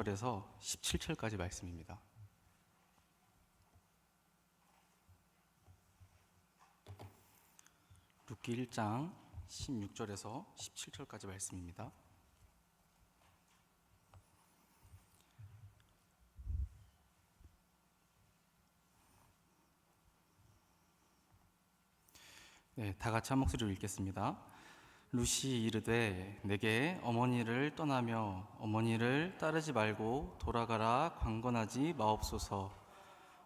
16절에서 17절까지 말씀입니다. 룻기 1장 16절에서 17절까지 말씀입니다. 네, 다 같이 한 목소리로 읽겠습니다. 룻이 이르되 내게 어머니를 떠나며 어머니를 따르지 말고 돌아가라 강건하지 마옵소서.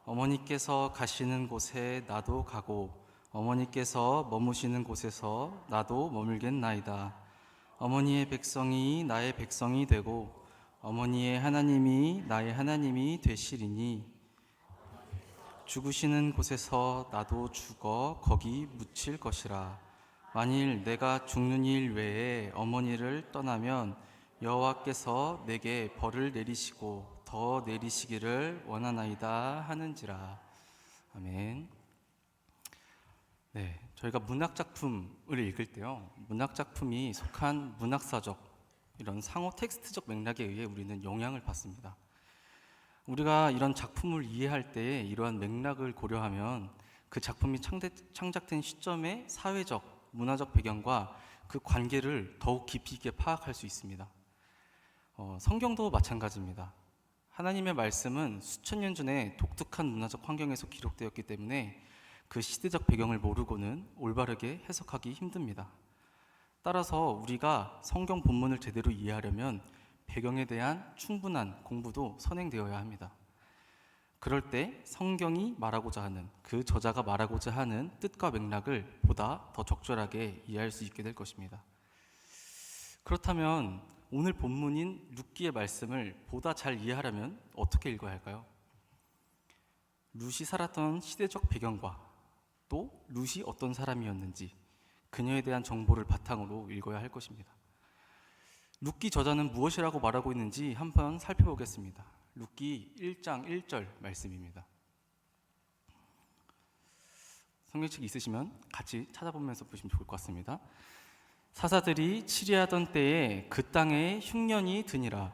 어머니께서 가시는 곳에 나도 가고 어머니께서 머무시는 곳에서 나도 머물겠나이다. 어머니의 백성이 나의 백성이 되고 어머니의 하나님이 나의 하나님이 되시리니 죽으시는 곳에서 나도 죽어 거기 묻힐 것이라. 만일 내가 죽는 일 외에 어머니를 떠나면 여호와께서 내게 벌을 내리시고 더 내리시기를 원하나이다 하는지라. 아멘. 네, 저희가 문학 작품을 읽을 때요, 문학 작품이 속한 문학사적 이런 상호 텍스트적 맥락에 의해 우리는 영향을 받습니다. 우리가 이런 작품을 이해할 때 이러한 맥락을 고려하면 그 작품이 창작된 시점의 사회적, 문화적 배경과 그 관계를 더욱 깊이 있게 파악할 수 있습니다. 성경도 마찬가지입니다. 하나님의 말씀은 수천 년 전에 독특한 문화적 환경에서 기록되었기 때문에 그 시대적 배경을 모르고는 올바르게 해석하기 힘듭니다. 따라서 우리가 성경 본문을 제대로 이해하려면 배경에 대한 충분한 공부도 선행되어야 합니다. 그럴 때 성경이 말하고자 하는, 그 저자가 말하고자 하는 뜻과 맥락을 보다 더 적절하게 이해할 수 있게 될 것입니다. 그렇다면 오늘 본문인 룻기의 말씀을 보다 잘 이해하려면 어떻게 읽어야 할까요? 룻이 살았던 시대적 배경과 또 룻이 어떤 사람이었는지 그녀에 대한 정보를 바탕으로 읽어야 할 것입니다. 룻기 저자는 무엇이라고 말하고 있는지 한번 살펴보겠습니다. 룻기 1장 1절 말씀입니다. 성경책 있으시면 같이 찾아보면서 보시면 좋을 것 같습니다. 사사들이 치리하던 때에 그 땅에 흉년이 드니라.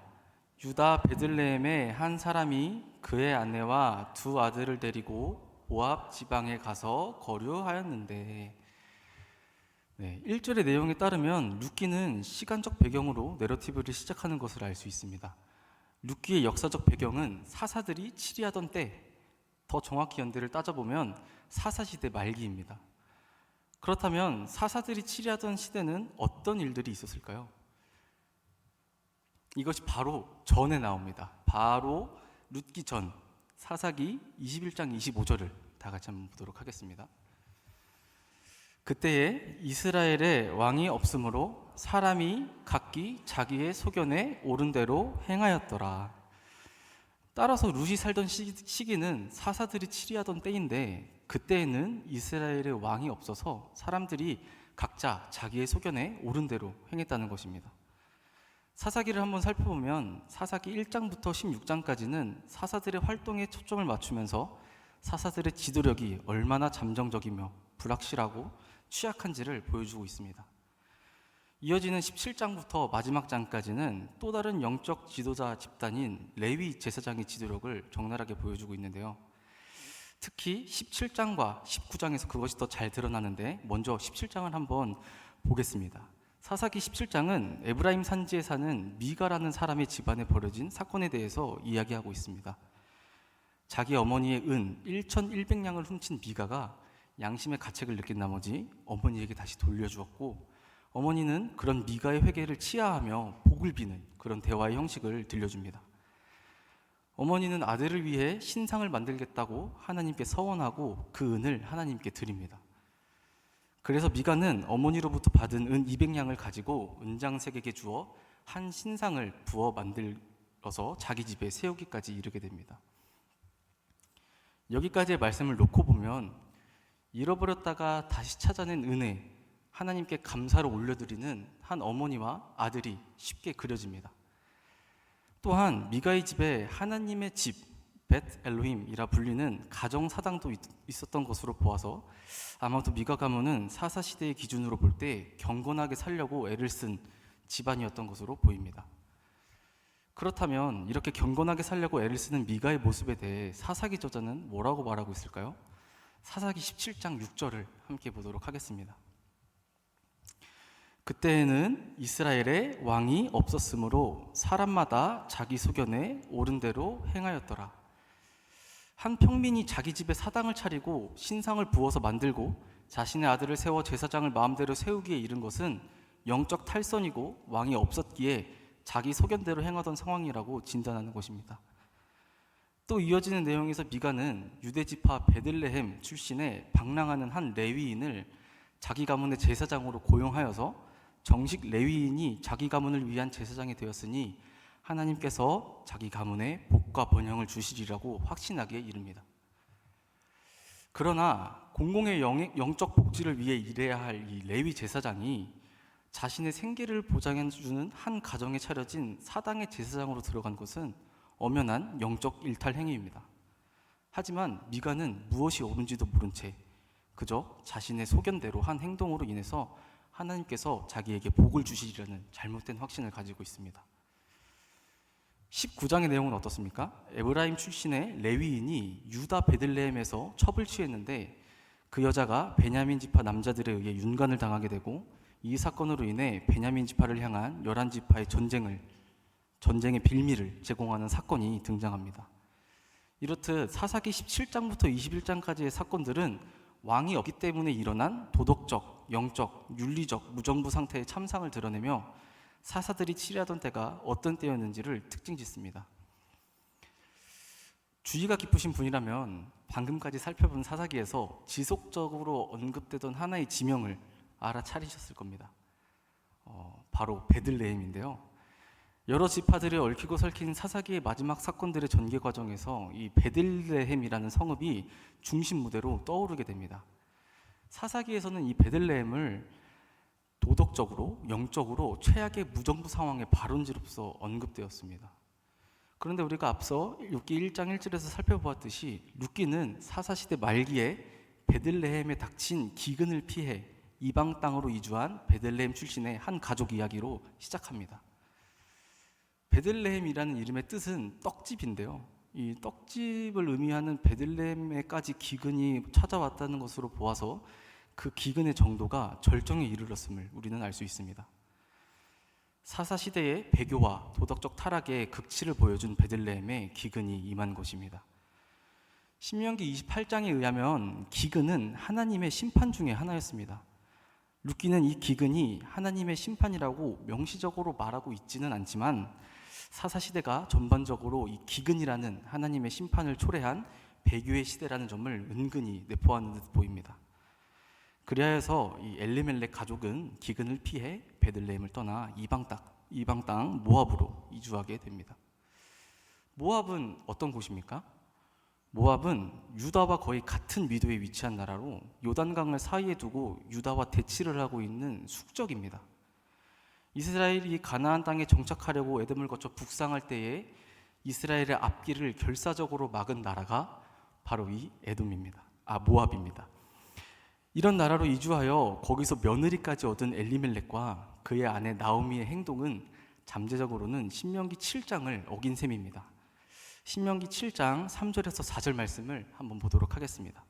유다 베들레헴의 한 사람이 그의 아내와 두 아들을 데리고 모압 지방에 가서 거류하였는데, 1절의 내용에 따르면 룻기는 시간적 배경으로 내러티브를 시작하는 것을 알 수 있습니다. 룻기의 역사적 배경은 사사들이 치리하던 때, 더 정확히 연대를 따져보면 사사시대 말기입니다. 그렇다면 사사들이 치리하던 시대는 어떤 일들이 있었을까요? 이것이 바로 전에 나옵니다. 바로 룻기 전, 사사기 21장 25절을 다 같이 한번 보도록 하겠습니다. 그때에 이스라엘에 왕이 없으므로 사람이 각기 자기의 소견에 옳은 대로 행하였더라. 따라서 룻이 살던 시기는 사사들이 치리하던 때인데, 그때에는 이스라엘의 왕이 없어서 사람들이 각자 자기의 소견에 옳은 대로 행했다는 것입니다. 사사기를 한번 살펴보면 사사기 1장부터 16장까지는 사사들의 활동에 초점을 맞추면서 사사들의 지도력이 얼마나 잠정적이며 불확실하고 취약한지를 보여주고 있습니다. 이어지는 17장부터 마지막 장까지는 또 다른 영적 지도자 집단인 레위 제사장의 지도력을 적나라하게 보여주고 있는데요. 특히 17장과 19장에서 그것이 더 잘 드러나는데, 먼저 17장을 한번 보겠습니다. 사사기 17장은 에브라임 산지에 사는 미가라는 사람의 집안에 벌어진 사건에 대해서 이야기하고 있습니다. 자기 어머니의 은 1100냥을 훔친 미가가 양심의 가책을 느낀 나머지 어머니에게 다시 돌려주었고, 어머니는 그런 미가의 회개를 치하하며 복을 비는 그런 대화의 형식을 들려줍니다. 어머니는 아들을 위해 신상을 만들겠다고 하나님께 서원하고 그 은을 하나님께 드립니다. 그래서 미가는 어머니로부터 받은 은 200냥을 가지고 은장색에게 주어 한 신상을 부어 만들어서 자기 집에 세우기까지 이르게 됩니다. 여기까지의 말씀을 놓고 보면 잃어버렸다가 다시 찾아낸 은혜, 하나님께 감사를 올려드리는 한 어머니와 아들이 쉽게 그려집니다. 또한 미가의 집에 하나님의 집, 벳 엘로힘이라 불리는 가정사당도 있었던 것으로 보아서 아마도 미가 가문은 사사시대의 기준으로 볼 때 경건하게 살려고 애를 쓴 집안이었던 것으로 보입니다. 그렇다면 이렇게 경건하게 살려고 애를 쓰는 미가의 모습에 대해 사사기 저자는 뭐라고 말하고 있을까요? 사사기 17장 6절을 함께 보도록 하겠습니다. 그때에는 이스라엘에 왕이 없었으므로 사람마다 자기 소견에 옳은 대로 행하였더라. 한 평민이 자기 집에 사당을 차리고 신상을 부어서 만들고 자신의 아들을 세워 제사장을 마음대로 세우기에 이른 것은 영적 탈선이고 왕이 없었기에 자기 소견대로 행하던 상황이라고 진단하는 것입니다. 또 이어지는 내용에서 미가는 유대 지파 베들레헴 출신의 방랑하는 한 레위인을 자기 가문의 제사장으로 고용하여서 정식 레위인이 자기 가문을 위한 제사장이 되었으니 하나님께서 자기 가문에 복과 번영을 주시리라고 확신하기에 이릅니다. 그러나 공공의 영적 복지를 위해 일해야 할 이 레위 제사장이 자신의 생계를 보장해주는 한 가정에 차려진 사당의 제사장으로 들어간 것은 엄연한 영적 일탈 행위입니다. 하지만 미가는 무엇이 옳은지도 모른 채 그저 자신의 소견대로 한 행동으로 인해서 하나님께서 자기에게 복을 주시리라는 잘못된 확신을 가지고 있습니다. 19장의 내용은 어떻습니까? 에브라임 출신의 레위인이 유다 베들레헴에서 첩을 취했는데 그 여자가 베냐민 지파 남자들에 의해 윤관을 당하게 되고 이 사건으로 인해 베냐민 지파를 향한 11지파의 전쟁의 빌미를 제공하는 사건이 등장합니다. 이렇듯 사사기 17장부터 21장까지의 사건들은 왕이 없기 때문에 일어난 도덕적, 영적, 윤리적 무정부 상태의 참상을 드러내며 사사들이 치리하던 때가 어떤 때였는지를 특징 짓습니다. 주의가 깊으신 분이라면 방금까지 살펴본 사사기에서 지속적으로 언급되던 하나의 지명을 알아차리셨을 겁니다. 바로 베들레헴인데요. 여러 지파들이 얽히고 설킨 사사기의 마지막 사건들의 전개 과정에서 이 베들레헴이라는 성읍이 중심 무대로 떠오르게 됩니다. 사사기에서는 이 베들레헴을 도덕적으로, 영적으로 최악의 무정부 상황의 발원지로서 언급되었습니다. 그런데 우리가 앞서 룻기 1장 1절에서 살펴보았듯이 룻기는 사사시대 말기에 베들레헴에 닥친 기근을 피해 이방 땅으로 이주한 베들레헴 출신의 한 가족 이야기로 시작합니다. 베들레헴이라는 이름의 뜻은 떡집인데요. 이 떡집을 의미하는 베들레헴에까지 기근이 찾아왔다는 것으로 보아서 그 기근의 정도가 절정에 이르렀음을 우리는 알 수 있습니다. 사사시대의 배교와 도덕적 타락의 극치를 보여준 베들레헴에 기근이 임한 것입니다. 신명기 28장에 의하면 기근은 하나님의 심판 중에 하나였습니다. 룻기는 이 기근이 하나님의 심판이라고 명시적으로 말하고 있지는 않지만 사사시대가 전반적으로 이 기근이라는 하나님의 심판을 초래한 배교의 시대라는 점을 은근히 내포하는 듯 보입니다. 그리하여서 이 엘리멜렉 가족은 기근을 피해 베들레헴을 떠나 이방 땅 모압으로 이주하게 됩니다. 모압은 어떤 곳입니까? 모압은 유다와 거의 같은 미도에 위치한 나라로 요단강을 사이에 두고 유다와 대치를 하고 있는 숙적입니다. 이스라엘이 가나안 땅에 정착하려고 에돔을 거쳐 북상할 때에 이스라엘의 앞길을 결사적으로 막은 나라가 바로 이 모압입니다. 이런 나라로 이주하여 거기서 며느리까지 얻은 엘리멜렉과 그의 아내 나오미의 행동은 잠재적으로는 신명기 7장을 어긴 셈입니다. 신명기 7장 3절에서 4절 말씀을 한번 보도록 하겠습니다.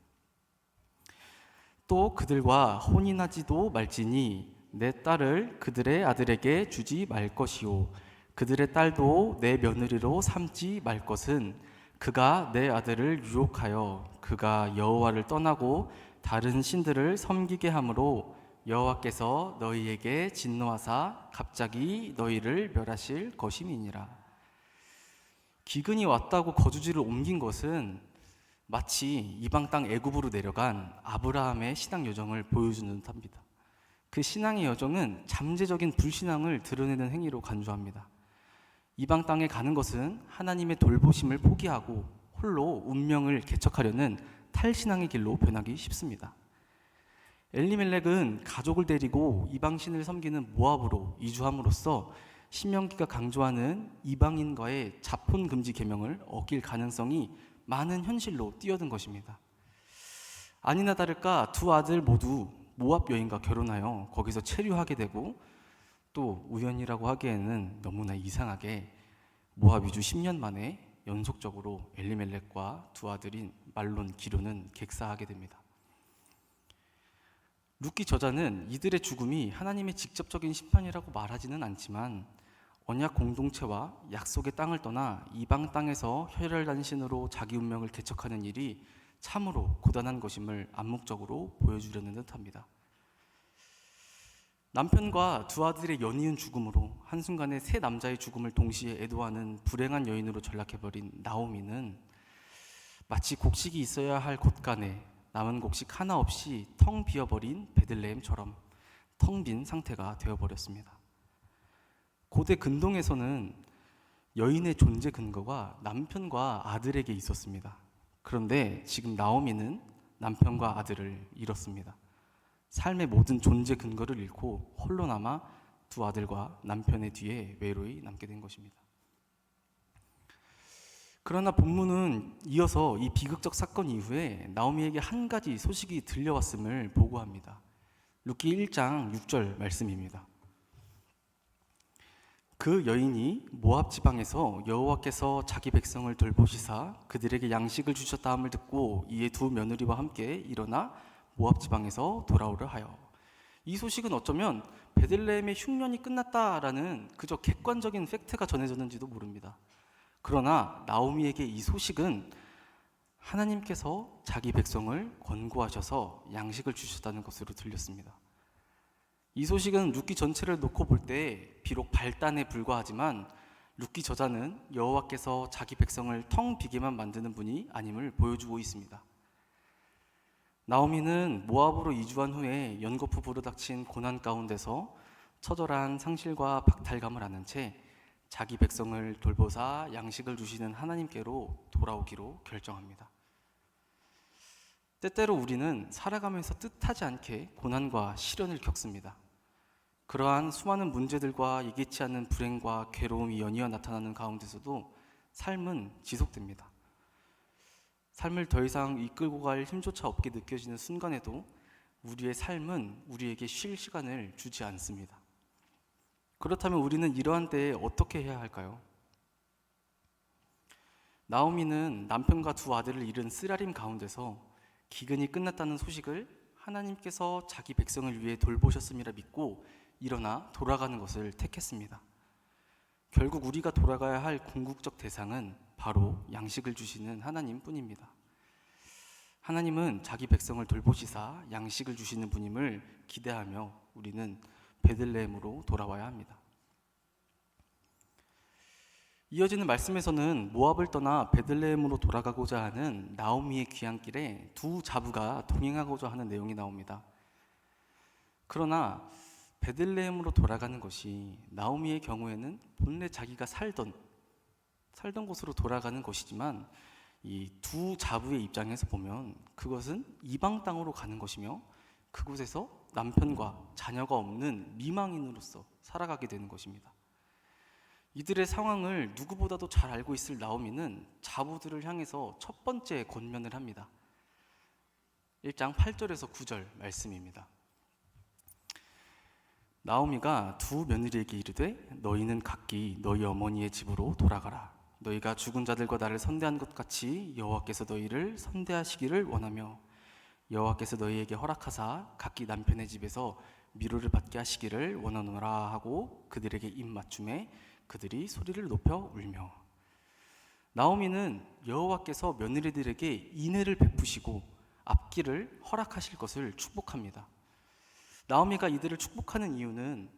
또 그들과 혼인하지도 말지니 내 딸을 그들의 아들에게 주지 말 것이요 그들의 딸도 내 며느리로 삼지 말 것은 그가 내 아들을 유혹하여 그가 여호와를 떠나고 다른 신들을 섬기게 함으로 여호와께서 너희에게 진노하사 갑자기 너희를 멸하실 것임이니라. 기근이 왔다고 거주지를 옮긴 것은 마치 이방 땅 애굽으로 내려간 아브라함의 신앙 여정을 보여주는 듯합니다. 그 신앙의 여정은 잠재적인 불신앙을 드러내는 행위로 간주합니다. 이방 땅에 가는 것은 하나님의 돌보심을 포기하고 홀로 운명을 개척하려는 탈신앙의 길로 변하기 쉽습니다. 엘리멜렉은 가족을 데리고 이방신을 섬기는 모압으로 이주함으로써 신명기가 강조하는 이방인과의 자폰 금지 계명을 어길 가능성이 많은 현실로 뛰어든 것입니다. 아니나 다를까 두 아들 모두 모압 여인과 결혼하여 거기서 체류하게 되고 또 우연이라고 하기에는 너무나 이상하게 모압 이주 10년 만에 연속적으로 엘리멜렉과 두 아들인 말론, 기르는 객사하게 됩니다. 룻기 저자는 이들의 죽음이 하나님의 직접적인 심판이라고 말하지는 않지만 언약 공동체와 약속의 땅을 떠나 이방 땅에서 혈혈단신으로 자기 운명을 개척하는 일이 참으로 고단한 것임을 암묵적으로 보여주려는 듯합니다. 남편과 두 아들의 연이은 죽음으로 한순간에 세 남자의 죽음을 동시에 애도하는 불행한 여인으로 전락해버린 나오미는 마치 곡식이 있어야 할 곳간에 남은 곡식 하나 없이 텅 비어버린 베들레헴처럼 텅 빈 상태가 되어버렸습니다. 고대 근동에서는 여인의 존재 근거가 남편과 아들에게 있었습니다. 그런데 지금 나오미는 남편과 아들을 잃었습니다. 삶의 모든 존재 근거를 잃고 홀로 남아 두 아들과 남편의 뒤에 외로이 남게 된 것입니다. 그러나 본문은 이어서 이 비극적 사건 이후에 나오미에게 한 가지 소식이 들려왔음을 보고합니다. 룻기 1장 6절 말씀입니다. 그 여인이 모압 지방에서 여호와께서 자기 백성을 돌보시사 그들에게 양식을 주셨다 함을 듣고 이에 두 며느리와 함께 일어나 모압 지방에서 돌아오려 하여. 이 소식은 어쩌면 베들레헴의 흉년이 끝났다라는 그저 객관적인 팩트가 전해졌는지도 모릅니다. 그러나 나오미에게 이 소식은 하나님께서 자기 백성을 권고하셔서 양식을 주셨다는 것으로 들렸습니다. 이 소식은 룻기 전체를 놓고 볼 때 비록 발단에 불과하지만 룻기 저자는 여호와께서 자기 백성을 텅 비게만 만드는 분이 아님을 보여주고 있습니다. 나오미는 모압으로 이주한 후에 연거푸 불어닥친 고난 가운데서 처절한 상실과 박탈감을 안은 채 자기 백성을 돌보사 양식을 주시는 하나님께로 돌아오기로 결정합니다. 때때로 우리는 살아가면서 뜻하지 않게 고난과 시련을 겪습니다. 그러한 수많은 문제들과 예기치 않는 불행과 괴로움이 연이어 나타나는 가운데서도 삶은 지속됩니다. 삶을 더 이상 이끌고 갈 힘조차 없게 느껴지는 순간에도 우리의 삶은 우리에게 쉴 시간을 주지 않습니다. 그렇다면 우리는 이러한 때에 어떻게 해야 할까요? 나오미는 남편과 두 아들을 잃은 쓰라림 가운데서 기근이 끝났다는 소식을 하나님께서 자기 백성을 위해 돌보셨음이라 믿고 일어나 돌아가는 것을 택했습니다. 결국 우리가 돌아가야 할 궁극적 대상은 바로 양식을 주시는 하나님뿐입니다. 하나님은 자기 백성을 돌보시사 양식을 주시는 분임을 기대하며 우리는 베들레헴으로 돌아와야 합니다. 이어지는 말씀에서는 모압을 떠나 베들레헴으로 돌아가고자 하는 나오미의 귀향길에 두 자부가 동행하고자 하는 내용이 나옵니다. 그러나 베들레헴으로 돌아가는 것이 나오미의 경우에는 본래 자기가 살던 곳으로 돌아가는 것이지만 이 두 자부의 입장에서 보면 그것은 이방 땅으로 가는 것이며 그곳에서 남편과 자녀가 없는 미망인으로서 살아가게 되는 것입니다. 이들의 상황을 누구보다도 잘 알고 있을 나오미는 자부들을 향해서 첫 번째 권면을 합니다. 1장 8절에서 9절 말씀입니다. 나오미가 두 며느리에게 이르되 너희는 각기 너희 어머니의 집으로 돌아가라. 너희가 죽은 자들과 나를 선대한 것 같이 여호와께서 너희를 선대하시기를 원하며 여호와께서 너희에게 허락하사 각기 남편의 집에서 미로를 받게 하시기를 원하노라 하고 그들에게 입 맞춤에 그들이 소리를 높여 울며. 나오미는 여호와께서 며느리들에게 인애를 베푸시고 앞길을 허락하실 것을 축복합니다. 나오미가 이들을 축복하는 이유는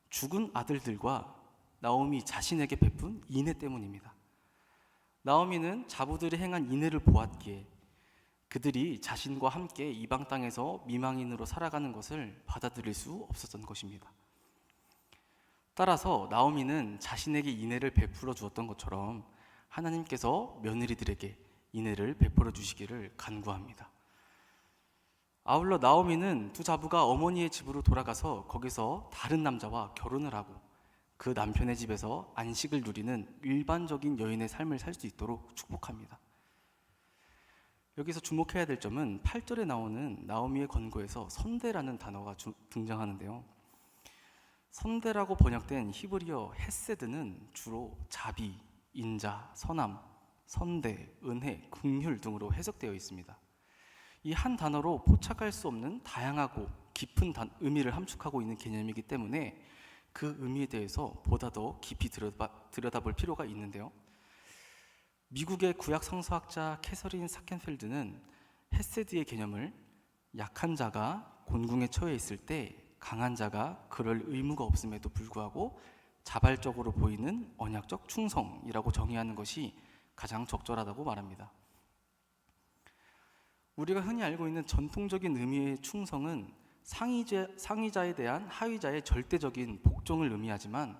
죽은 아들들과 나오미 자신에게 베푼 인애 때문입니다. 나오미는 자부들이 행한 인애를 보았기에 그들이 자신과 함께 이방 땅에서 미망인으로 살아가는 것을 받아들일 수 없었던 것입니다. 따라서 나오미는 자신에게 인애를 베풀어 주었던 것처럼 하나님께서 며느리들에게 인애를 베풀어 주시기를 간구합니다. 아울러 나오미는 두 자부가 어머니의 집으로 돌아가서 거기서 다른 남자와 결혼을 하고 그 남편의 집에서 안식을 누리는 일반적인 여인의 삶을 살 수 있도록 축복합니다. 여기서 주목해야 될 점은 8절에 나오는 나오미의 권고에서 선대라는 단어가 등장하는데요. 선대라고 번역된 히브리어 헤세드는 주로 자비, 인자, 선함, 선대, 은혜, 긍휼 등으로 해석되어 있습니다. 이 한 단어로 포착할 수 없는 다양하고 깊은 의미를 함축하고 있는 개념이기 때문에 그 의미에 대해서 보다 더 깊이 들여다볼 필요가 있는데요. 미국의 구약 성서학자 캐서린 사켄펠드는 헤세드의 개념을 약한 자가 곤궁에 처해 있을 때 강한 자가 그럴 의무가 없음에도 불구하고 자발적으로 보이는 언약적 충성이라고 정의하는 것이 가장 적절하다고 말합니다. 우리가 흔히 알고 있는 전통적인 의미의 충성은 상위자에 대한 하위자의 절대적인 복종을 의미하지만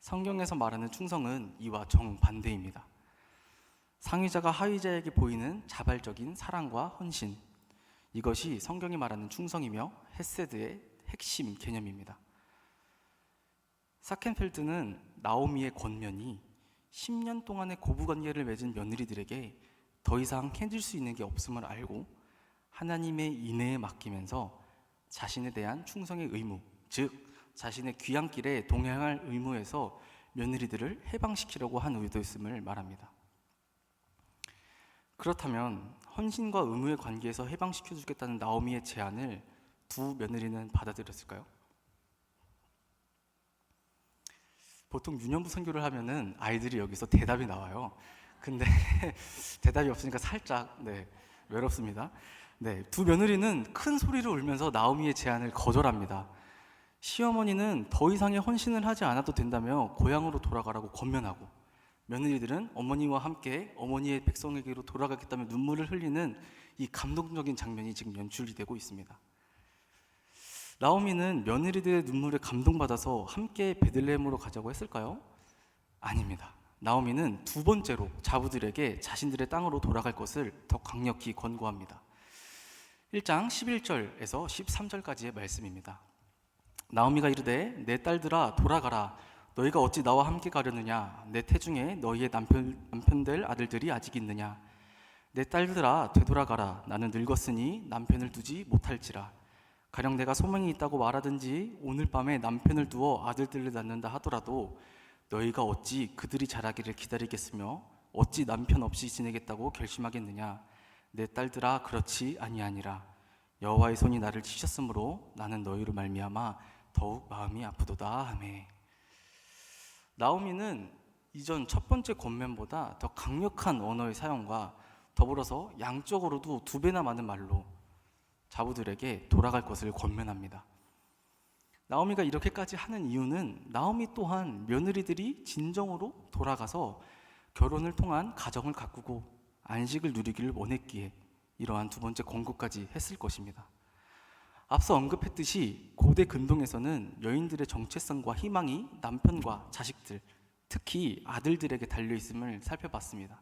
성경에서 말하는 충성은 이와 정반대입니다. 상위자가 하위자에게 보이는 자발적인 사랑과 헌신, 이것이 성경이 말하는 충성이며 헤세드의 핵심 개념입니다. 사켄펠드는 나오미의 권면이 10년 동안의 고부관계를 맺은 며느리들에게 더 이상 해줄 수 있는 게 없음을 알고 하나님의 인애에 맡기면서 자신에 대한 충성의 의무, 즉 자신의 귀향길에 동행할 의무에서 며느리들을 해방시키려고 한 의도였음을 말합니다. 그렇다면 헌신과 의무의 관계에서 해방시켜주겠다는 나오미의 제안을 두 며느리는 받아들였을까요? 보통 유년부 선교를 하면은 아이들이 여기서 대답이 나와요. 근데 대답이 없으니까 살짝 외롭습니다. 두 며느리는 큰 소리로 울면서 나오미의 제안을 거절합니다. 시어머니는 더 이상의 헌신을 하지 않아도 된다며 고향으로 돌아가라고 권면하고, 며느리들은 어머니와 함께 어머니의 백성에게로 돌아가겠다며 눈물을 흘리는 이 감동적인 장면이 지금 연출이 되고 있습니다. 나오미는 며느리들의 눈물에 감동받아서 함께 베들레헴으로 가자고 했을까요? 아닙니다. 나오미는 두 번째로 자부들에게 자신들의 땅으로 돌아갈 것을 더 강력히 권고합니다. 1장 11절에서 13절까지의 말씀입니다. 나오미가 이르되 내 딸들아 돌아가라. 너희가 어찌 나와 함께 가려느냐? 내 태중에 너희의 남편 될 아들들이 아직 있느냐? 내 딸들아 되돌아가라. 나는 늙었으니 남편을 두지 못할지라. 가령 내가 소망이 있다고 말하든지 오늘 밤에 남편을 두어 아들들을 낳는다 하더라도 너희가 어찌 그들이 자라기를 기다리겠으며 어찌 남편 없이 지내겠다고 결심하겠느냐? 내 딸들아 그렇지 아니하니라. 여호와의 손이 나를 치셨으므로 나는 너희로 말미암아 더욱 마음이 아프도다 하매. 나오미는 이전 첫 번째 권면보다 더 강력한 언어의 사용과 더불어서 양적으로도 2배나 많은 말로 자부들에게 돌아갈 것을 권면합니다. 나오미가 이렇게까지 하는 이유는 나오미 또한 며느리들이 진정으로 돌아가서 결혼을 통한 가정을 가꾸고 안식을 누리기를 원했기에 이러한 두 번째 권고까지 했을 것입니다. 앞서 언급했듯이 고대 근동에서는 여인들의 정체성과 희망이 남편과 자식들, 특히 아들들에게 달려있음을 살펴봤습니다.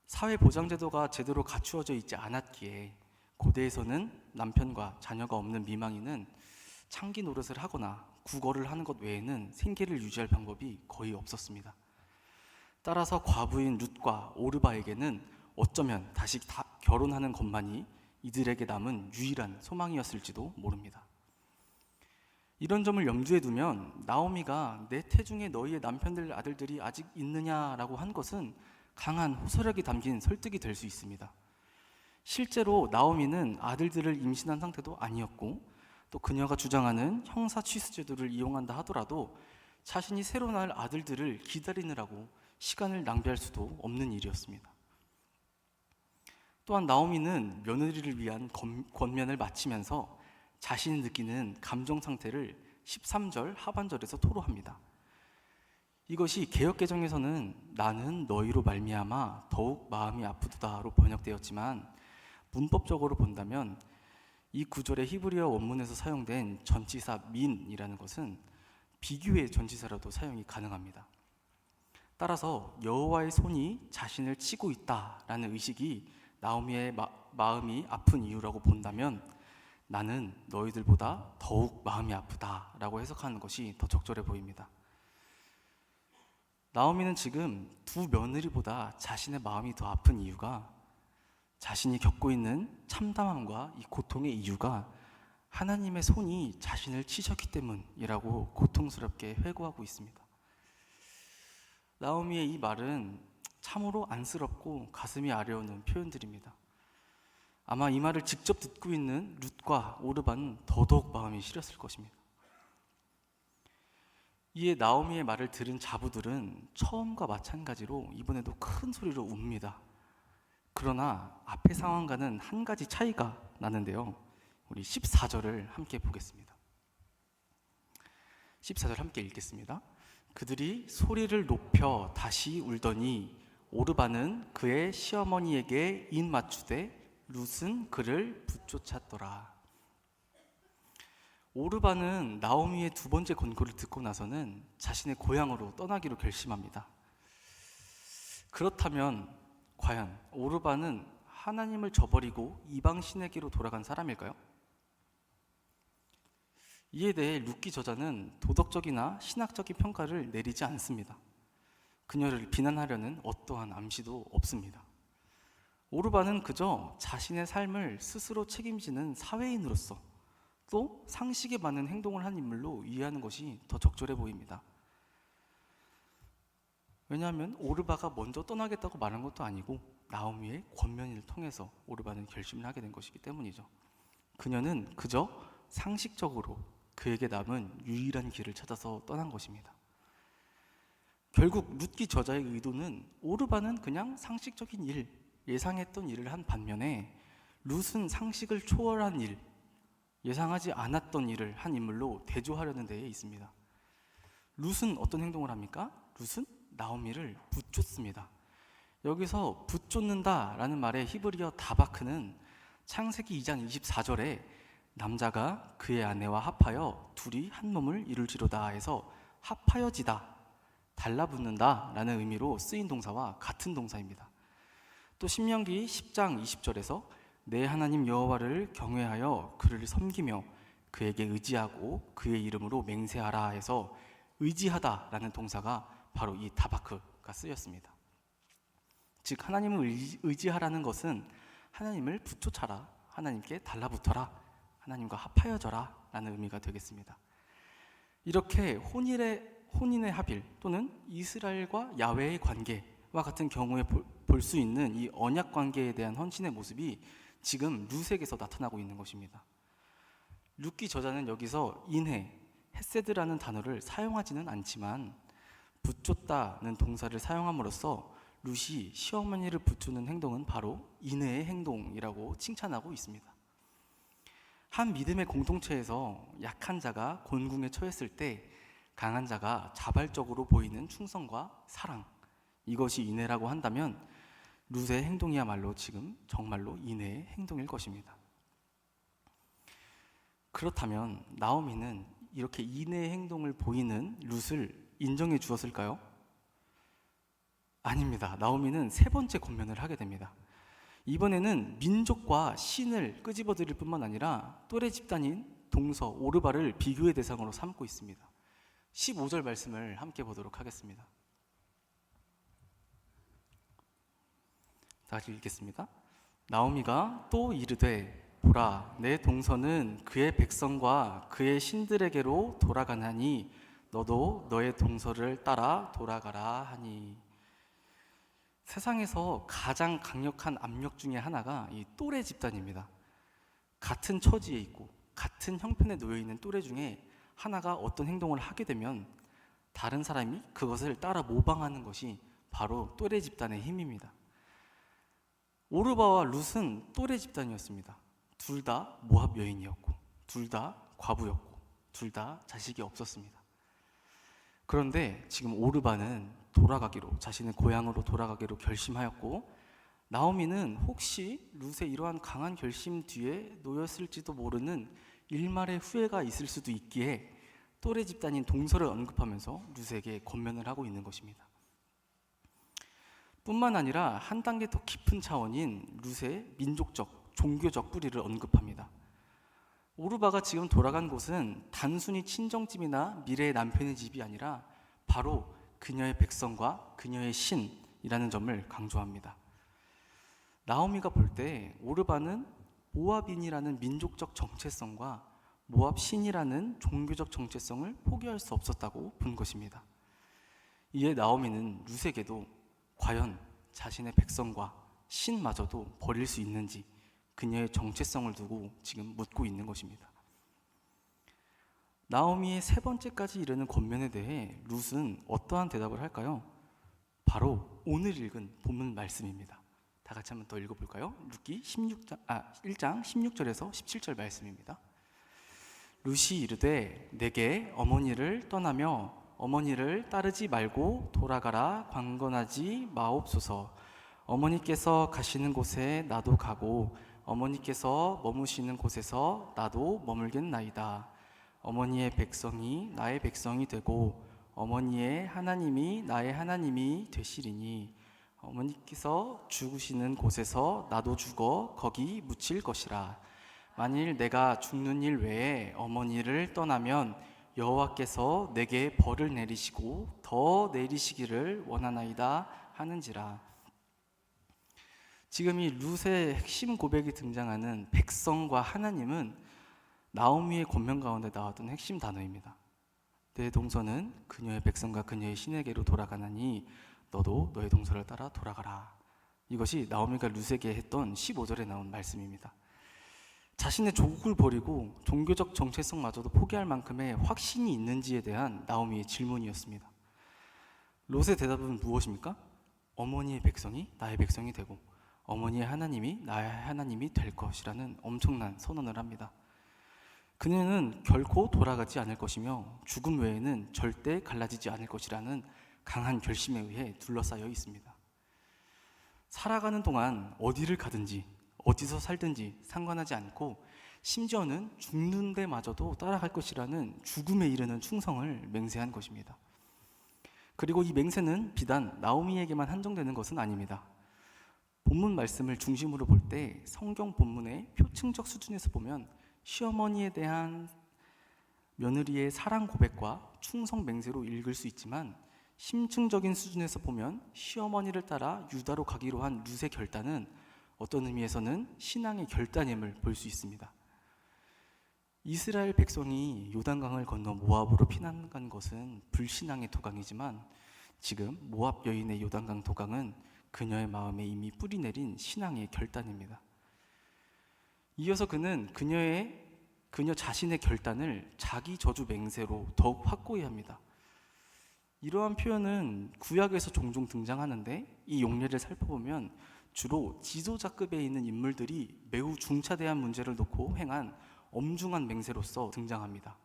사회보장제도가 제대로 갖추어져 있지 않았기에 고대에서는 남편과 자녀가 없는 미망인은 창기 노릇을 하거나 구걸을 하는 것 외에는 생계를 유지할 방법이 거의 없었습니다. 따라서 과부인 룻과 오르바에게는 어쩌면 다시 결혼하는 것만이 이들에게 남은 유일한 소망이었을지도 모릅니다. 이런 점을 염두에 두면 나오미가 내 태중에 너희의 남편들 아들들이 아직 있느냐라고 한 것은 강한 호소력이 담긴 설득이 될 수 있습니다. 실제로 나오미는 아들들을 임신한 상태도 아니었고 또 그녀가 주장하는 형사 취수 제도를 이용한다 하더라도 자신이 새로 낳을 아들들을 기다리느라고 시간을 낭비할 수도 없는 일이었습니다. 또한 나오미는 며느리를 위한 권면을 마치면서 자신이 느끼는 감정 상태를 13절 하반절에서 토로합니다. 이것이 개역개정에서는 나는 너희로 말미암아 더욱 마음이 아프도다로 번역되었지만 문법적으로 본다면 이 구절의 히브리어 원문에서 사용된 전치사 민이라는 것은 비교의 전치사로도 사용이 가능합니다. 따라서 여호와의 손이 자신을 치고 있다라는 의식이 나오미의 마음이 아픈 이유라고 본다면 나는 너희들보다 더욱 마음이 아프다라고 해석하는 것이 더 적절해 보입니다. 나오미는 지금 두 며느리보다 자신의 마음이 더 아픈 이유가 자신이 겪고 있는 참담함과 이 고통의 이유가 하나님의 손이 자신을 치셨기 때문이라고 고통스럽게 회고하고 있습니다. 나오미의 이 말은 참으로 안쓰럽고 가슴이 아려오는 표현들입니다. 아마 이 말을 직접 듣고 있는 룻과 오르반은 더더욱 마음이 시렸을 것입니다. 이에 나오미의 말을 들은 자부들은 처음과 마찬가지로 이번에도 큰 소리로 웁니다. 그러나 앞의 상황과는 한 가지 차이가 나는데요. 우리 14절을 함께 보겠습니다. 14절 함께 읽겠습니다. 그들이 소리를 높여 다시 울더니 오르반은 그의 시어머니에게 인 맞추되 룻은 그를 붙쫓았더라. 오르반은 나오미의 두 번째 권고를 듣고 나서는 자신의 고향으로 떠나기로 결심합니다. 그렇다면 과연 오르반은 하나님을 저버리고 이방 신에게로 돌아간 사람일까요? 이에 대해 룻기 저자는 도덕적이나 신학적인 평가를 내리지 않습니다. 그녀를 비난하려는 어떠한 암시도 없습니다. 오르반은 그저 자신의 삶을 스스로 책임지는 사회인으로서 또 상식에 맞는 행동을 한 인물로 이해하는 것이 더 적절해 보입니다. 왜냐하면 오르바가 먼저 떠나겠다고 말한 것도 아니고 나오미의 권면을 통해서 오르바는 결심을 하게 된 것이기 때문이죠. 그녀는 그저 상식적으로 그에게 남은 유일한 길을 찾아서 떠난 것입니다. 결국 룻기 저자의 의도는 오르바는 그냥 상식적인 일, 예상했던 일을 한 반면에 룻은 상식을 초월한 일, 예상하지 않았던 일을 한 인물로 대조하려는 데에 있습니다. 룻은 어떤 행동을 합니까? 룻은 나오미를 붙쫓습니다. 여기서 붙쫓는다라는 말의 히브리어 다바크는 창세기 2장 24절에 남자가 그의 아내와 합하여 둘이 한 몸을 이룰지로다 해서 합하여지다, 달라붙는다 라는 의미로 쓰인 동사와 같은 동사입니다. 또 신명기 10장 20절에서 내 하나님 여호와를 경외하여 그를 섬기며 그에게 의지하고 그의 이름으로 맹세하라 해서 의지하다 라는 동사가 바로 이 다바크가 쓰였습니다. 즉 하나님을 의지하라는 것은 하나님을 붙쫓아라, 하나님께 달라붙어라, 하나님과 합하여져라 라는 의미가 되겠습니다. 이렇게 혼인의 합일 또는 이스라엘과 야훼의 관계와 같은 경우에 볼 수 있는 이 언약 관계에 대한 헌신의 모습이 지금 룻에게서 나타나고 있는 것입니다. 룻기 저자는 여기서 인해, 헤세드라는 단어를 사용하지는 않지만 붙쫓다는 동사를 사용함으로써 룻이 시어머니를 붙주는 행동은 바로 인해의 행동이라고 칭찬하고 있습니다. 한 믿음의 공동체에서 약한 자가 곤궁에 처했을 때 강한 자가 자발적으로 보이는 충성과 사랑, 이것이 인해라고 한다면 룻의 행동이야말로 지금 정말로 인해의 행동일 것입니다. 그렇다면 나오미는 이렇게 인해의 행동을 보이는 룻을 인정해 주었을까요? 아닙니다. 나오미는 세 번째 권면을 하게 됩니다. 이번에는 민족과 신을 끄집어들일 뿐만 아니라 또래 집단인 동서 오르바를 비교의 대상으로 삼고 있습니다. 15절 말씀을 함께 보도록 하겠습니다. 다 같이 읽겠습니다. 나오미가 또 이르되 보라, 내 동서는 그의 백성과 그의 신들에게로 돌아가나니 너도 너의 동서를 따라 돌아가라 하니. 세상에서 가장 강력한 압력 중에 하나가 이 또래 집단입니다. 같은 처지에 있고 같은 형편에 놓여 있는 또래 중에 하나가 어떤 행동을 하게 되면 다른 사람이 그것을 따라 모방하는 것이 바로 또래 집단의 힘입니다. 오르바와 룻은 또래 집단이었습니다. 둘 다 모압 여인이었고 둘 다 과부였고 둘 다 자식이 없었습니다. 그런데 지금 오르바는 돌아가기로, 자신의 고향으로 돌아가기로 결심하였고 나오미는 혹시 룻의 이러한 강한 결심 뒤에 놓였을지도 모르는 일말의 후회가 있을 수도 있기에 또래 집단인 동서를 언급하면서 룻에게 권면을 하고 있는 것입니다. 뿐만 아니라 한 단계 더 깊은 차원인 룻의 민족적, 종교적 뿌리를 언급합니다. 오르바가 지금 돌아간 곳은 단순히 친정집이나 미래의 남편의 집이 아니라 바로 그녀의 백성과 그녀의 신이라는 점을 강조합니다. 나오미가 볼 때 오르바는 모압인이라는 민족적 정체성과 모압 신이라는 종교적 정체성을 포기할 수 없었다고 본 것입니다. 이에 나오미는 룻에게도 과연 자신의 백성과 신마저도 버릴 수 있는지 그녀의 정체성을 두고 지금 묻고 있는 것입니다. 나오미의 세 번째까지 이르는 권면에 대해 룻은 어떠한 대답을 할까요? 바로 오늘 읽은 본문 말씀입니다. 다 같이 한번 더 읽어볼까요? 룻기 1장 16절에서 17절 말씀입니다. 룻이 이르되 내게 어머니를 떠나며 어머니를 따르지 말고 돌아가라 강건하지 마옵소서. 어머니께서 가시는 곳에 나도 가고 어머니께서 머무시는 곳에서 나도 머물겠나이다. 어머니의 백성이 나의 백성이 되고 어머니의 하나님이 나의 하나님이 되시리니 어머니께서 죽으시는 곳에서 나도 죽어 거기 묻힐 것이라. 만일 내가 죽는 일 외에 어머니를 떠나면 여호와께서 내게 벌을 내리시고 더 내리시기를 원하나이다 하는지라. 지금 이 룻의 핵심 고백이 등장하는 백성과 하나님은 나오미의 권면 가운데 나왔던 핵심 단어입니다. 내 동서는 그녀의 백성과 그녀의 신에게로 돌아가나니 너도 너의 동서를 따라 돌아가라. 이것이 나오미가 룻에게 했던 15절에 나온 말씀입니다. 자신의 조국을 버리고 종교적 정체성마저도 포기할 만큼의 확신이 있는지에 대한 나오미의 질문이었습니다. 롯의 대답은 무엇입니까? 어머니의 백성이 나의 백성이 되고 어머니의 하나님이 나의 하나님이 될 것이라는 엄청난 선언을 합니다. 그녀는 결코 돌아가지 않을 것이며 죽음 외에는 절대 갈라지지 않을 것이라는 강한 결심에 의해 둘러싸여 있습니다. 살아가는 동안 어디를 가든지 어디서 살든지 상관하지 않고 심지어는 죽는 데마저도 따라갈 것이라는 죽음에 이르는 충성을 맹세한 것입니다. 그리고 이 맹세는 비단 나오미에게만 한정되는 것은 아닙니다. 본문 말씀을 중심으로 볼 때 성경 본문의 표층적 수준에서 보면 시어머니에 대한 며느리의 사랑 고백과 충성 맹세로 읽을 수 있지만 심층적인 수준에서 보면 시어머니를 따라 유다로 가기로 한 룻의 결단은 어떤 의미에서는 신앙의 결단임을 볼 수 있습니다. 이스라엘 백성이 요단강을 건너 모압으로 피난간 것은 불신앙의 도강이지만 지금 모압 여인의 요단강 도강은 그녀의 마음에 이미 뿌리내린 신앙의 결단입니다. 이어서 그는 그녀 자신의 결단을 자기 저주 맹세로 더욱 확고히 합니다. 이러한 표현은 구약에서 종종 등장하는데 이 용례를 살펴보면 주로 지도자급에 있는 인물들이 매우 중차대한 문제를 놓고 행한 엄중한 맹세로서 등장합니다.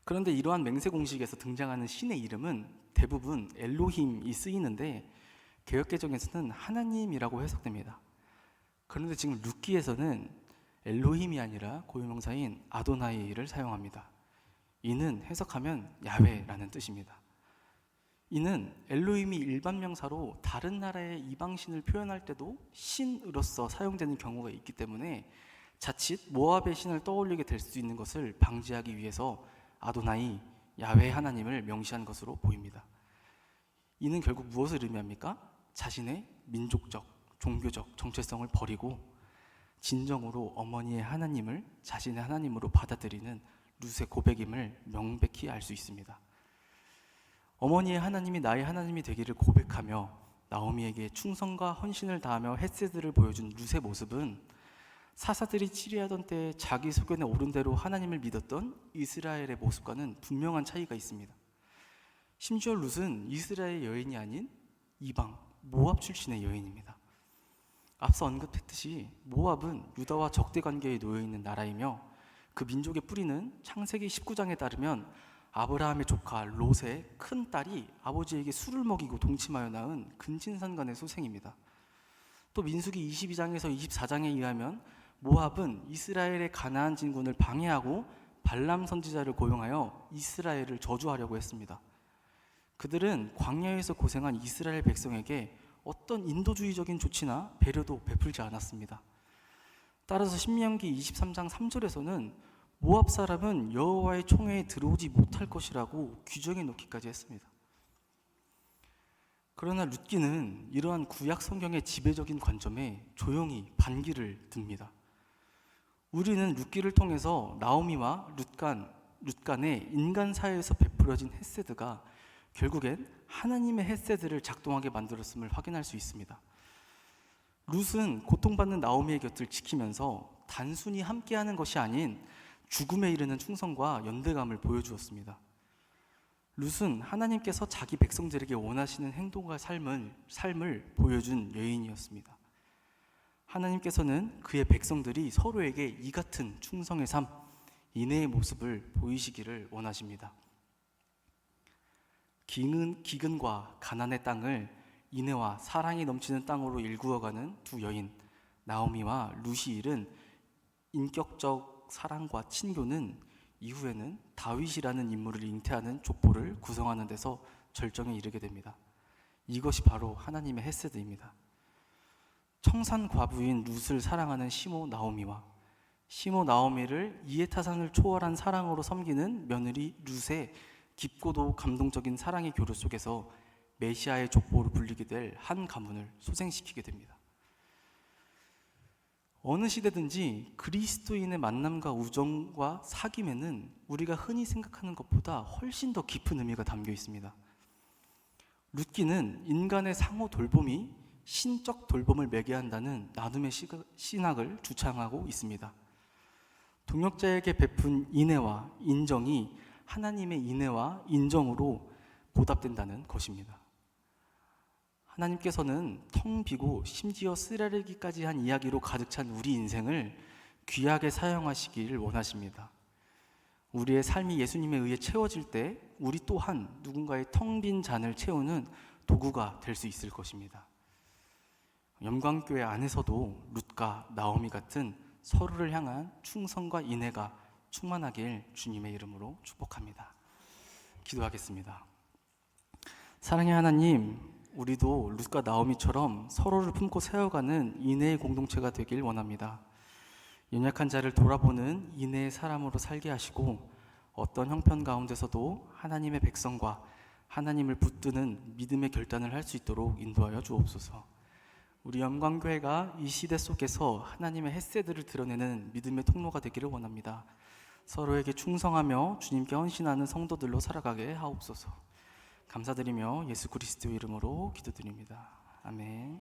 그런데 이러한 맹세 공식에서 등장하는 신의 이름은 대부분 엘로힘이 쓰이는데 개역개정에서는 하나님이라고 해석됩니다. 그런데 지금 룻기에서는 엘로힘이 아니라 고유명사인 아도나이를 사용합니다. 이는 해석하면 야훼라는 뜻입니다. 이는 엘로힘이 일반 명사로 다른 나라의 이방신을 표현할 때도 신으로서 사용되는 경우가 있기 때문에 자칫 모압의 신을 떠올리게 될 수 있는 것을 방지하기 위해서 아도나이, 야훼 하나님을 명시한 것으로 보입니다. 이는 결국 무엇을 의미합니까? 자신의 민족적, 종교적 정체성을 버리고 진정으로 어머니의 하나님을 자신의 하나님으로 받아들이는 룻의 고백임을 명백히 알 수 있습니다. 어머니의 하나님이 나의 하나님이 되기를 고백하며 나오미에게 충성과 헌신을 다하며 헤세드를 보여준 룻의 모습은 사사들이 치리하던 때 자기 소견에 옳은 대로 하나님을 믿었던 이스라엘의 모습과는 분명한 차이가 있습니다. 심지어 룻은 이스라엘 여인이 아닌 이방 모압 출신의 여인입니다. 앞서 언급했듯이 모압은 유다와 적대 관계에 놓여 있는 나라이며 그 민족의 뿌리는 창세기 19장에 따르면 아브라함의 조카 롯의 큰 딸이 아버지에게 술을 먹이고 동침하여 낳은 근친상간의 소생입니다. 또 민수기 22장에서 24장에 의하면 모압은 이스라엘의 가나안 진군을 방해하고 발람 선지자를 고용하여 이스라엘을 저주하려고 했습니다. 그들은 광야에서 고생한 이스라엘 백성에게 어떤 인도주의적인 조치나 배려도 베풀지 않았습니다. 따라서 신명기 23장 3절에서는 모압 사람은 여호와의 총회에 들어오지 못할 것이라고 규정해 놓기까지 했습니다. 그러나 룻기는 이러한 구약 성경의 지배적인 관점에 조용히 반기를 듭니다. 우리는 룻기를 통해서 나오미와 룻 간의 인간 사회에서 베풀어진 헤세드가 결국엔 하나님의 헤세드를 작동하게 만들었음을 확인할 수 있습니다. 룻은 고통받는 나오미의 곁을 지키면서 단순히 함께하는 것이 아닌 죽음에 이르는 충성과 연대감을 보여주었습니다. 룻은 하나님께서 자기 백성들에게 원하시는 행동과 삶을 보여준 여인이었습니다. 하나님께서는 그의 백성들이 서로에게 이 같은 충성의 삶, 인애의 모습을 보이시기를 원하십니다. 기근과 가난의 땅을 인애와 사랑이 넘치는 땅으로 일구어가는 두 여인 나오미와 룻이 이룬 인격적 사랑과 친교는 이후에는 다윗이라는 인물을 잉태하는 족보를 구성하는 데서 절정에 이르게 됩니다. 이것이 바로 하나님의 헤세드입니다. 청산 과부인 룻을 사랑하는 시모 나오미와 시모 나오미를 이해타산을 초월한 사랑으로 섬기는 며느리 룻의 깊고도 감동적인 사랑의 교류 속에서 메시아의 족보로 불리게 될 한 가문을 소생시키게 됩니다. 어느 시대든지 그리스도인의 만남과 우정과 사귐에는 우리가 흔히 생각하는 것보다 훨씬 더 깊은 의미가 담겨 있습니다. 룻기는 인간의 상호 돌봄이 신적 돌봄을 매개한다는 나눔의 신학을 주창하고 있습니다. 동역자에게 베푼 인애와 인정이 하나님의 인애와 인정으로 보답된다는 것입니다. 하나님께서는 텅 비고 심지어 쓰라리기까지 한 이야기로 가득 찬 우리 인생을 귀하게 사용하시길 원하십니다. 우리의 삶이 예수님에 의해 채워질 때 우리 또한 누군가의 텅 빈 잔을 채우는 도구가 될 수 있을 것입니다. 영광교회 안에서도 룻과 나오미 같은 서로를 향한 충성과 인애가 충만하길 주님의 이름으로 축복합니다. 기도하겠습니다. 사랑의 하나님, 우리도 룻과 나오미처럼 서로를 품고 세워가는 인애의 공동체가 되길 원합니다. 연약한 자를 돌아보는 인애의 사람으로 살게 하시고 어떤 형편 가운데서도 하나님의 백성과 하나님을 붙드는 믿음의 결단을 할 수 있도록 인도하여 주옵소서. 우리 영광교회가 이 시대 속에서 하나님의 헤세드를 드러내는 믿음의 통로가 되기를 원합니다. 서로에게 충성하며 주님께 헌신하는 성도들로 살아가게 하옵소서. 감사드리며 예수 그리스도의 이름으로 기도드립니다. 아멘.